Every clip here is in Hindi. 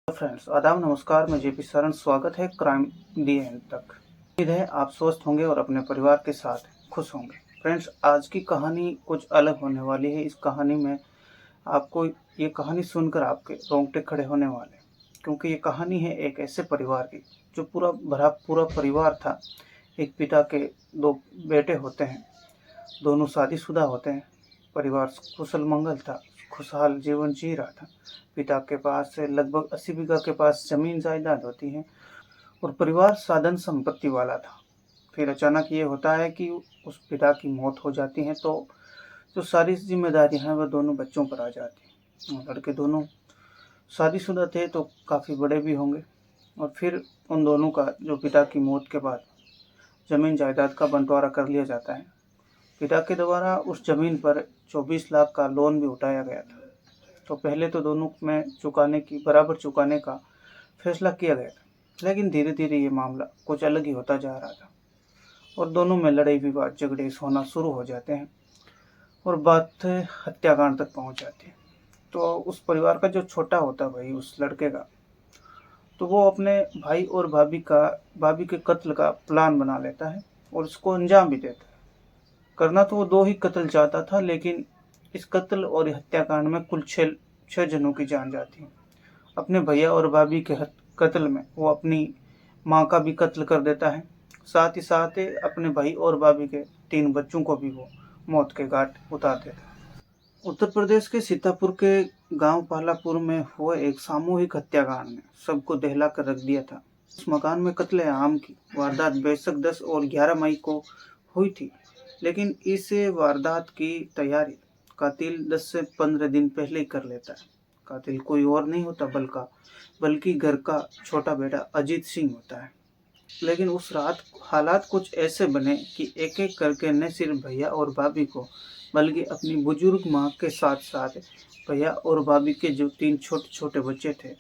फ्रेंड्स, आदाब, नमस्कार। मैं जेपी शरण। स्वागत है क्राइम दी एंड तक। उम्मीद है आप स्वस्थ होंगे और अपने परिवार के साथ खुश होंगे। फ्रेंड्स, आज की कहानी कुछ अलग होने वाली है। इस कहानी में आपको ये कहानी सुनकर आपके रोंगटे खड़े होने वाले, क्योंकि ये कहानी है एक ऐसे परिवार की जो पूरा परिवार था। एक पिता के दो बेटे होते हैं, दोनों शादीशुदा होते हैं। परिवार कुशल मंगल था, खुशहाल जीवन जी रहा था। पिता के पास लगभग 80 बीघा के पास जमीन जायदाद होती है और परिवार साधन संपत्ति वाला था। फिर अचानक ये होता है कि उस पिता की मौत हो जाती है, तो जो सारी जिम्मेदारियां हैं वह दोनों बच्चों पर आ जाती हैं। लड़के दोनों शादीशुदा थे तो काफ़ी बड़े भी होंगे। और फिर उन दोनों का जो पिता की मौत के बाद जमीन जायदाद का बंटवारा कर लिया जाता है। पिता के द्वारा उस जमीन पर 24 लाख का लोन भी उठाया गया था। तो पहले तो दोनों में बराबर चुकाने का फैसला किया गया था, लेकिन धीरे धीरे ये मामला कुछ अलग ही होता जा रहा था और दोनों में लड़ाई विवाद झगड़े होना शुरू हो जाते हैं और बात हत्याकांड तक पहुंच जाती है। तो उस परिवार का जो छोटा होता भाई, उस लड़के का, तो वो अपने भाई और भाभी के कत्ल का प्लान बना लेता है और उसको अंजाम भी देता है। करना तो वो 2 ही कत्ल चाहता था, लेकिन इस कत्ल और हत्याकांड में कुल 6 जनों की जान जाती है। अपने भैया और भाभी के कत्ल में वो अपनी माँ का भी कत्ल कर देता है। साथ ही साथ अपने भाई और भाभी के 3 बच्चों को भी वो मौत के घाट उतार देता है। उत्तर प्रदेश के सीतापुर के गांव पालापुर में हुए एक सामूहिक हत्याकांड ने सबको दहला कर रख दिया था। उस मकान में कत्ले आम की वारदात बेशक 10 और 11 मई को हुई थी, लेकिन इस वारदात की तैयारी कातिल 10 से 15 दिन पहले ही कर लेता है। कातिल कोई और नहीं होता बल्कि घर का छोटा बेटा अजीत सिंह होता है। लेकिन उस रात हालात कुछ ऐसे बने कि एक एक करके न सिर्फ भैया और भाभी को, बल्कि अपनी बुजुर्ग माँ के साथ साथ भैया और भाभी के जो 3 छोटे छोटे बच्चे थे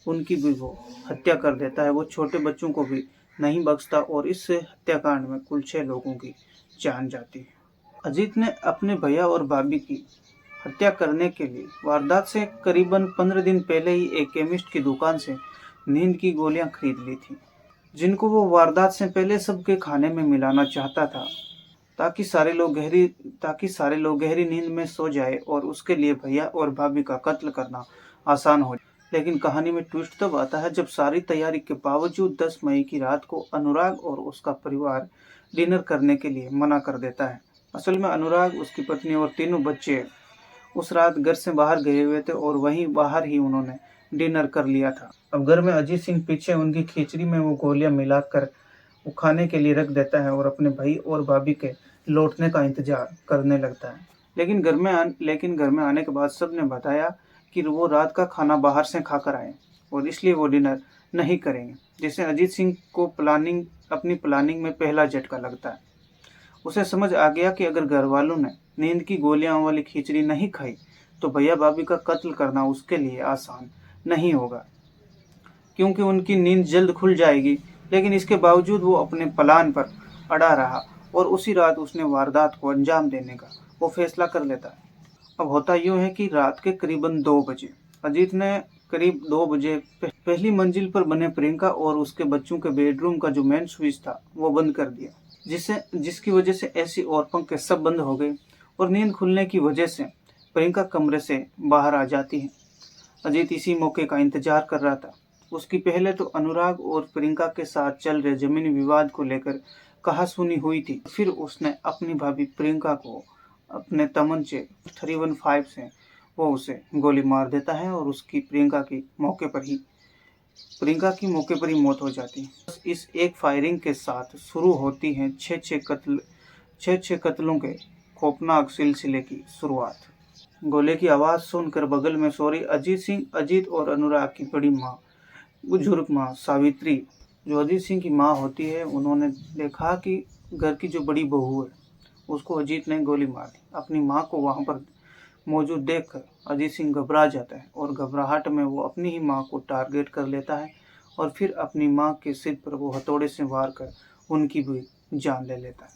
उनकी भी वो हत्या कर देता है। वो छोटे बच्चों को भी नहीं बख्शता और इस हत्याकांड में कुल 6 लोगों की जान जाती है। अजीत ने अपने भैया और भाभी की हत्या करने के लिए वारदात से करीबन 15 दिन पहले ही एक केमिस्ट की दुकान से नींद की गोलियां खरीद ली थी, जिनको वो वारदात से पहले सबके खाने में मिलाना चाहता था, ताकि सारे लोग गहरी नींद में सो जाए और उसके लिए भैया और भाभी का कत्ल करना आसान हो जाए। लेकिन कहानी में ट्विस्ट तब आता है जब सारी तैयारी के बावजूद 10 मई की रात को अनुराग और उसका परिवार डिनर करने के लिए मना कर देता है। असल में अनुराग, उसकी पत्नी और 3 बच्चे उस रात घर से बाहर गए हुए थे और वहीं बाहर ही उन्होंने डिनर कर लिया था। अब घर में अजीत सिंह पीछे उनकी खिचड़ी में वो गोलियां मिलाकर वो खाने के लिए रख देता है और अपने भाई और भाभी के लौटने का इंतजार करने लगता है। लेकिन घर में आने के बाद सबने बताया कि वो रात का खाना बाहर से खाकर आए और इसलिए वो डिनर नहीं करेंगे, जिससे अजीत सिंह को अपनी प्लानिंग में पहला झटका लगता है। उसे समझ आ गया कि अगर घर वालों ने नींद की गोलियां वाली खिचड़ी नहीं खाई तो भैया भाभी का कत्ल करना उसके लिए आसान नहीं होगा, क्योंकि उनकी नींद जल्द खुल जाएगी। लेकिन इसके बावजूद वो अपने प्लान पर अड़ा रहा और उसी रात उसने वारदात को अंजाम देने का वो फैसला कर लेता है। अब होता यूँ है कि रात के करीबन 2 बजे अजीत ने करीब 2 बजे पहली मंजिल पर बने प्रियंका और उसके बच्चों के बेडरूम का जो मेन स्विच था वो बंद कर दिया, जिसकी वजह से एसी और पंखे सब बंद हो गए और नींद खुलने की वजह से प्रियंका कमरे से बाहर आ जाती है। अजीत इसी मौके का इंतजार कर रहा था। उसकी पहले तो अनुराग और प्रियंका के साथ चल रहे जमीनी विवाद को लेकर कहासुनी हुई थी। फिर उसने अपनी भाभी प्रियंका को अपने तमंचे 315 से वो उसे गोली मार देता है और प्रियंका की मौके पर ही मौत हो जाती है। इस एक फायरिंग के साथ शुरू होती है 6 कत्लों के खौफनाक सिलसिले की शुरुआत। गोले की आवाज़ सुनकर बगल में सो रही अजीत और अनुराग की बड़ी माँ, बुजुर्ग माँ सावित्री, जो अजीत सिंह की माँ होती है, उन्होंने देखा कि घर की जो बड़ी बहू है उसको अजीत ने गोली मार दी। अपनी माँ को वहाँ पर मौजूद देखकर अजीत सिंह घबरा जाता है और घबराहट में वो अपनी ही माँ को टारगेट कर लेता है और फिर अपनी माँ के सिर पर वो हथौड़े से वार कर उनकी भी जान ले लेता है।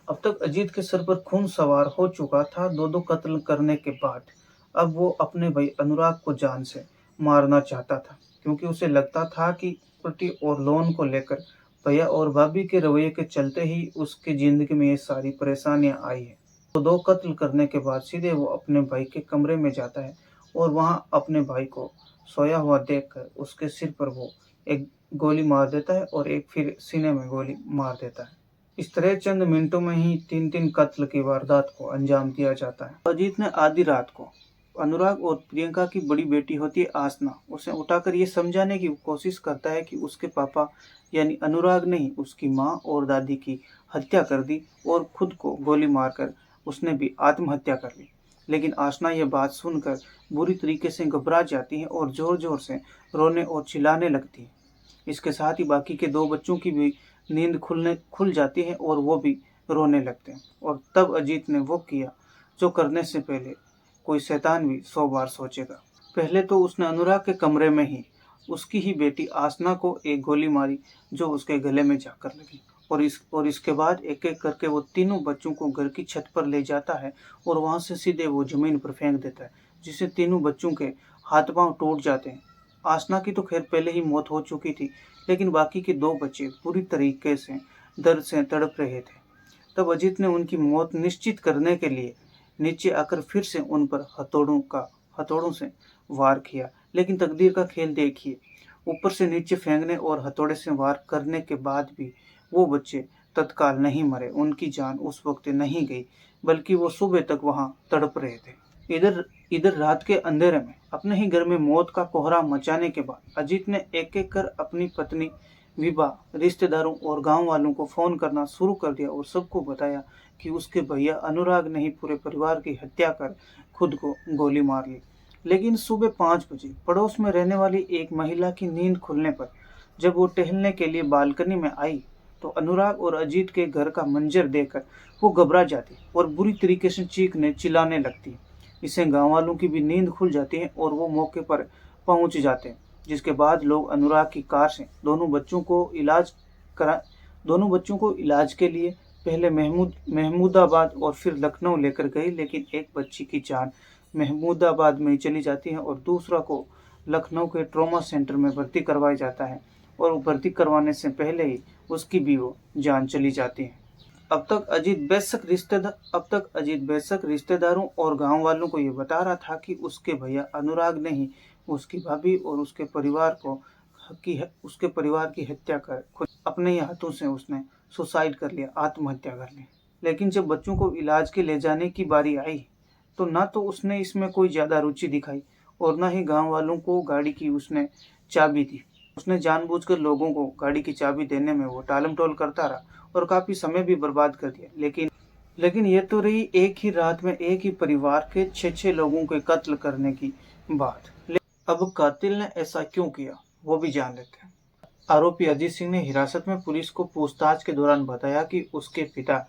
अब तक अजीत के सर पर खून सवार हो चुका था। 2 कत्ल करने के बाद अब वो अपने भाई अनुराग को जान से मारना चाहता था। क्योंकि उसे लगता था कि प्रॉपर्टी और लोन को लेकर भैया और भाभी के रवैये के चलते ही उसकी जिंदगी में ये सारी परेशानियां आई है। तो 2 कत्ल करने के बाद सीधे वो अपने भाई के कमरे में जाता है और वहाँ अपने भाई को सोया हुआ देखकर उसके सिर पर वो एक गोली मार देता है और एक फिर सीने में गोली मार देता है। इस तरह चंद मिनटों में ही 3-3 कत्ल की वारदात को अंजाम दिया जाता है। अजीत ने आधी रात को अनुराग और प्रियंका की बड़ी बेटी होती है आसना, उसे उठाकर ये समझाने की कोशिश करता है कि उसके पापा यानी अनुराग ने ही उसकी माँ और दादी की हत्या कर दी और खुद को गोली मारकर उसने भी आत्महत्या कर ली। लेकिन आसना यह बात सुनकर बुरी तरीके से घबरा जाती है और जोर जोर से रोने और चिल्लाने लगती है। इसके साथ ही बाकी के 2 बच्चों की भी नींद खुल जाती है और वो भी रोने लगते हैं। और तब अजीत ने वो किया जो करने से पहले कोई शैतान भी 100 बार सोचेगा। पहले तो उसने अनुराग के कमरे में ही उसकी ही बेटी आसना को एक गोली मारी जो उसके गले में जाकर लगी और इसके बाद एक-एक करके वो तीनों बच्चों को घर की छत पर ले जाता है और वहां से सीधे वो जमीन पर फेंक देता है, जिससे तीनों बच्चों के हाथ पांव टूट जाते हैं। आसना की तो खैर पहले ही मौत हो चुकी थी, लेकिन बाकी के 2 बच्चे पूरी तरीके से दर्द से तड़प रहे थे। तब अजीत ने उनकी मौत निश्चित करने के लिए नीचे आकर फिर से उन पर हथौड़ों से वार किया। लेकिन तकदीर का खेल देखिए, ऊपर से नीचे फेंकने और हथौड़े से वार करने के बाद भी वो बच्चे तत्काल नहीं मरे। उनकी जान उस वक्त नहीं गई, बल्कि वो सुबह तक वहां तड़प रहे थे। इधर इधर रात के अंधेरे में अपने ही घर में मौत का कोहरा मचाने के बाद अजीत ने एक-एक कर अपनी पत्नी, विभा, रिश्तेदारों और गांव वालों को फोन करना शुरू कर दिया और सबको बताया कि उसके भैया अनुराग ने ही पूरे परिवार की हत्या कर खुद को गोली मार ली। लेकिन सुबह 5 बजे पड़ोस में रहने वाली एक महिला की नींद खुलने पर जब वो टहलने के लिए बालकनी में आई, तो अनुराग और अजीत के घर का मंजर देखकर वो घबरा जाती और बुरी तरीके से चीखने चिल्लाने लगती। इससे गांव वालों की भी नींद खुल जाती है और वो मौके पर पहुंच जाते हैं, जिसके बाद लोग अनुराग की कार से दोनों बच्चों को इलाज के लिए पहले महमूदाबाद और फिर लखनऊ लेकर गई। लेकिन एक बच्ची की जान महमूदाबाद में ही चली जाती है और दूसरा को लखनऊ के ट्रॉमा सेंटर में भर्ती करवाया जाता है और भर्ती करवाने से पहले ही उसकी भी वो जान चली जाती है। अब तक अजीत बेशक रिश्तेदारों और गांव वालों को ये बता रहा था कि उसके भैया अनुराग ने ही उसकी भाभी और उसके परिवार की हत्या कर खुद अपने ही हाथों से उसने सुसाइड कर लिया, आत्महत्या कर ली। लेकिन जब बच्चों को इलाज के ले जाने की बारी आई, तो ना तो उसने इसमें कोई ज्यादा रुचि दिखाई और ना ही गांव वालों को गाड़ी की उसने चाबी दी। उसने जानबूझकर लोगों को गाड़ी की चाबी देने में वो टालमटोल करता रहा और काफी समय भी बर्बाद कर दिया। लेकिन ये तो रही एक ही रात में एक ही परिवार के 6-6 लोगों के कत्ल करने की बात। अब कातिल ने ऐसा क्यों किया वो भी जान लेते हैं। आरोपी अजीत सिंह ने हिरासत में पुलिस को पूछताछ के दौरान बताया कि उसके पिता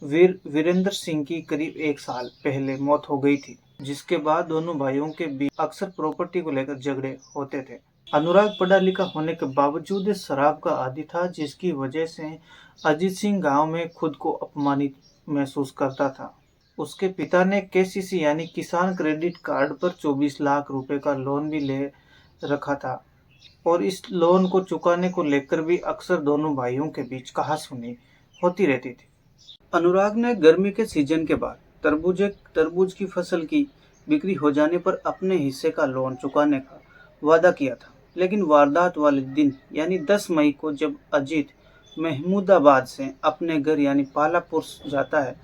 वीरेंद्र सिंह की करीब 1 साल पहले मौत हो गई थी, जिसके बाद दोनों भाइयों के बीच अक्सर प्रॉपर्टी को लेकर झगड़े होते थे। अनुराग पढ़ा लिखा होने के बावजूद शराब का आदी था, जिसकी वजह से अजीत सिंह गांव में खुद को अपमानित महसूस करता था। उसके पिता ने केसीसी यानी किसान क्रेडिट कार्ड पर 24 लाख रुपए का लोन भी ले रखा था और इस लोन को चुकाने को लेकर भी अक्सर दोनों भाइयों के बीच कहासुनी होती रहती थी। अनुराग ने गर्मी के सीजन के बाद तरबूज की फसल की बिक्री हो जाने पर अपने हिस्से का लोन चुकाने का वादा किया था। लेकिन वारदात वाले दिन यानी 10 मई को जब अजीत महमूदाबाद से अपने घर यानी पालापुर जाता है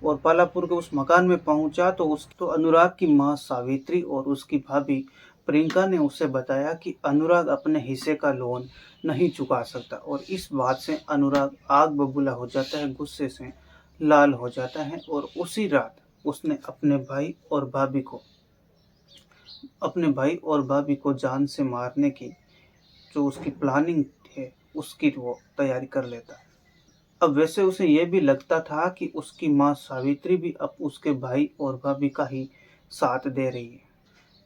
और पालापुर के उस मकान में पहुंचा तो अनुराग की मां सावित्री और उसकी भाभी प्रियंका ने उसे बताया कि अनुराग अपने हिस्से का लोन नहीं चुका सकता और इस बात से अनुराग आग बबूला हो जाता है, गुस्से से लाल हो जाता है और उसी रात उसने अपने भाई और भाभी को जान से मारने की जो उसकी प्लानिंग है उसकी वो तैयारी कर लेता है। अब वैसे उसे यह भी लगता था कि उसकी मां सावित्री भी अब उसके भाई और भाभी का ही साथ दे रही है,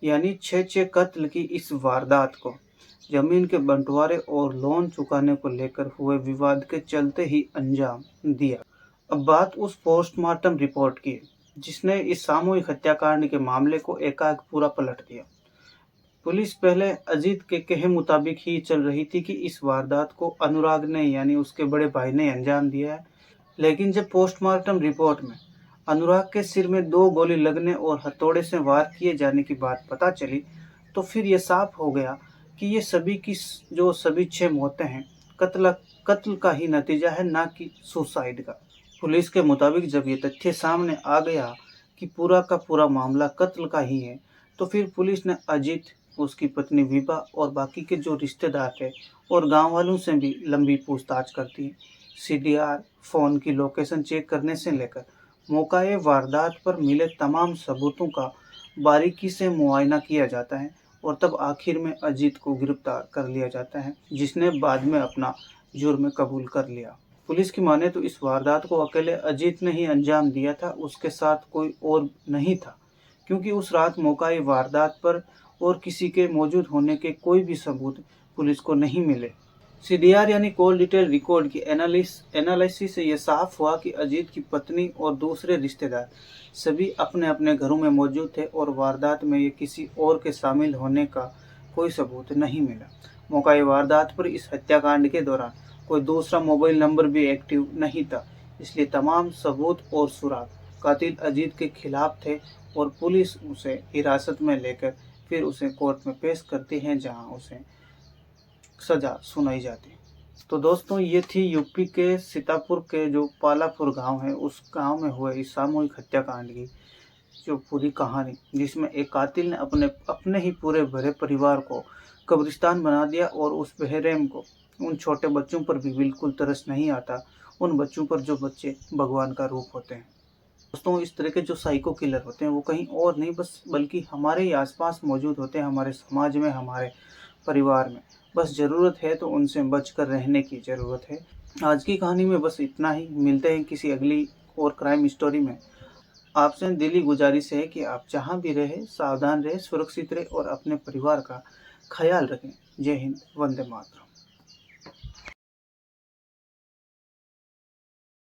यानी 6-6 कत्ल की इस वारदात को जमीन के बंटवारे और लोन चुकाने को लेकर हुए विवाद के चलते ही अंजाम दिया। अब बात उस पोस्टमार्टम रिपोर्ट की जिसने इस सामूहिक हत्याकांड के मामले को एकाएक पूरा पलट दिया। पुलिस पहले अजीत के कहे मुताबिक ही चल रही थी कि इस वारदात को अनुराग ने यानी उसके बड़े भाई ने अंजाम दिया है, लेकिन जब पोस्टमार्टम रिपोर्ट में अनुराग के सिर में 2 गोली लगने और हथौड़े से वार किए जाने की बात पता चली, तो फिर ये साफ हो गया कि ये सभी 6 मौतें हैं कत्ल का ही नतीजा है, ना कि सुसाइड का। पुलिस के मुताबिक जब ये तथ्य सामने आ गया कि पूरा का पूरा मामला कत्ल का ही है, तो फिर पुलिस ने अजीत, उसकी पत्नी विभा और बाकी के जो रिश्तेदार थे और गांव वालों से भी लंबी पूछताछ करती है। सीडीआर, फोन की लोकेशन चेक करने से लेकर मौकाए वारदात पर मिले तमाम सबूतों का बारीकी से मुआयना किया जाता है और तब आखिर में अजीत को गिरफ्तार कर लिया जाता है, जिसने बाद में अपना जुर्म कबूल कर लिया। पुलिस की माने तो इस वारदात को अकेले अजीत ने ही अंजाम दिया था, उसके साथ कोई और नहीं था, क्योंकि उस रात मौकाए वारदात पर और किसी के मौजूद होने के कोई भी सबूत पुलिस को नहीं मिले। सीडीआर यानी कॉल डिटेल रिकॉर्ड की एनालिसिस से यह साफ हुआ कि अजीत की पत्नी और दूसरे रिश्तेदार सभी अपने अपने घरों में मौजूद थे और वारदात में ये किसी और के शामिल होने का कोई सबूत नहीं मिला। मौकाए वारदात पर इस हत्याकांड के दौरान कोई दूसरा मोबाइल नंबर भी एक्टिव नहीं था, इसलिए तमाम सबूत और सुराग कातिल अजीत के खिलाफ थे और पुलिस उसे हिरासत में लेकर फिर उसे कोर्ट में पेश करती है, जहां उसे सजा सुनाई जाती है। तो दोस्तों, ये थी यूपी के सीतापुर के जो पालापुर गांव है, उस गांव में हुए इस सामूहिक हत्याकांड की जो पूरी कहानी, जिसमें एक कातिल ने अपने ही पूरे भरे परिवार को कब्रिस्तान बना दिया और उस बेरहम को उन छोटे बच्चों पर भी बिल्कुल तरस नहीं आता, उन बच्चों पर जो बच्चे भगवान का रूप होते हैं। दोस्तों, इस तरह के जो साइको किलर होते हैं वो कहीं और नहीं बल्कि हमारे ही आसपास मौजूद होते हैं, हमारे समाज में, हमारे परिवार में। बस ज़रूरत है तो उनसे बचकर रहने की ज़रूरत है। आज की कहानी में बस इतना ही। मिलते हैं किसी अगली और क्राइम स्टोरी में। आपसे दिली गुजारिश है कि आप जहाँ भी रहें सावधान रहें, सुरक्षित रहें और अपने परिवार का ख्याल रखें। जय हिंद, वंदे मातरम।